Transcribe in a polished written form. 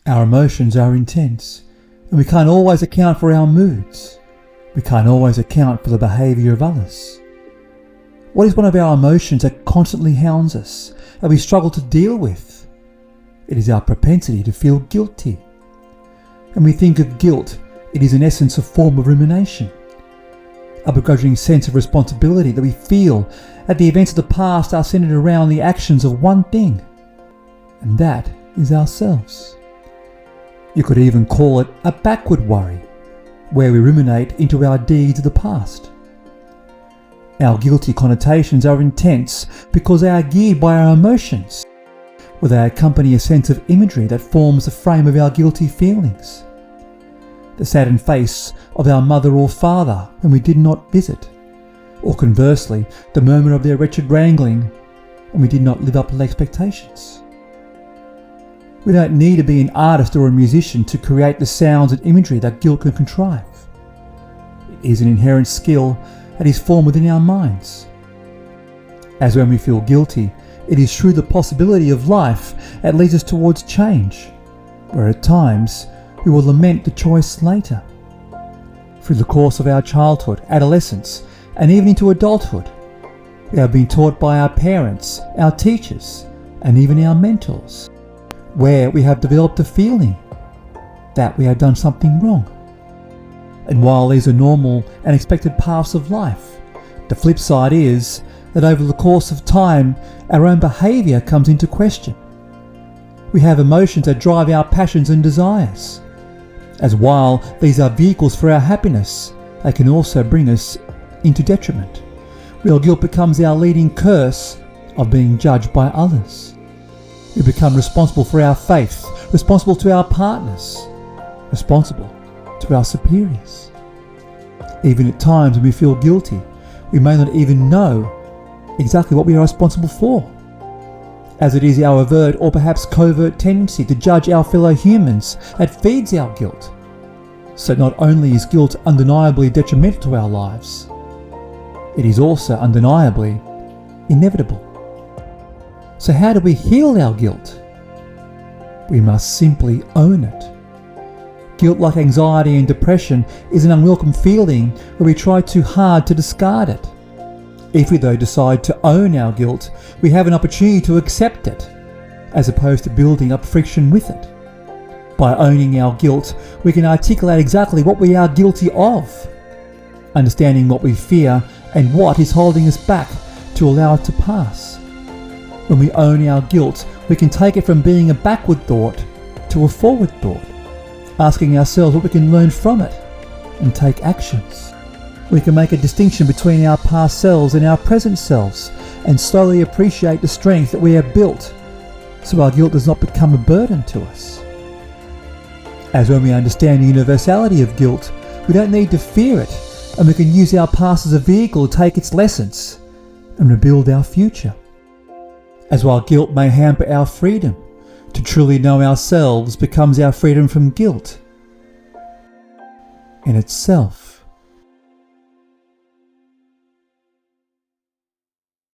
Our emotions are intense, and we can't always account for our moods. We can't always account for the behaviour of others. What is one of our emotions that constantly hounds us, that we struggle to deal with? It is our propensity to feel guilty. When we think of guilt, it is in essence a form of rumination, a begrudging sense of responsibility that we feel that the events of the past are centered around the actions of one thing, and that is ourselves. You could even call it a backward worry, where we ruminate into our deeds of the past. Our guilty connotations are intense because they are geared by our emotions, where they accompany a sense of imagery that forms the frame of our guilty feelings. The saddened face of our mother or father when we did not visit, or conversely, the murmur of their wretched wrangling when we did not live up to expectations. We don't need to be an artist or a musician to create the sounds and imagery that guilt can contrive. It is an inherent skill that is formed within our minds. As when we feel guilty, it is through the possibility of life that leads us towards change, where at times we will lament the choice later. Through the course of our childhood, adolescence, and even into adulthood, we have been taught by our parents, our teachers, and even our mentors, where we have developed a feeling that we have done something wrong. And while these are normal and expected paths of life, the flip side is that over the course of time, our own behaviour comes into question. We have emotions that drive our passions and desires, as while these are vehicles for our happiness, they can also bring us into detriment. Real guilt becomes our leading curse of being judged by others. We become responsible for our faith, responsible to our partners, responsible to our superiors. Even at times when we feel guilty, we may not even know exactly what we are responsible for, as it is our overt or perhaps covert tendency to judge our fellow humans that feeds our guilt. So not only is guilt undeniably detrimental to our lives, it is also undeniably inevitable. So how do we heal our guilt? We must simply own it. Guilt, like anxiety and depression, is an unwelcome feeling where we try too hard to discard it. If we though decide to own our guilt, we have an opportunity to accept it, as opposed to building up friction with it. By owning our guilt, we can articulate exactly what we are guilty of, understanding what we fear and what is holding us back to allow it to pass. When we own our guilt, we can take it from being a backward thought to a forward thought, asking ourselves what we can learn from it and take actions. We can make a distinction between our past selves and our present selves and slowly appreciate the strength that we have built so our guilt does not become a burden to us. As when we understand the universality of guilt, we don't need to fear it, and we can use our past as a vehicle to take its lessons and rebuild our future. As while guilt may hamper our freedom, to truly know ourselves becomes our freedom from guilt in itself.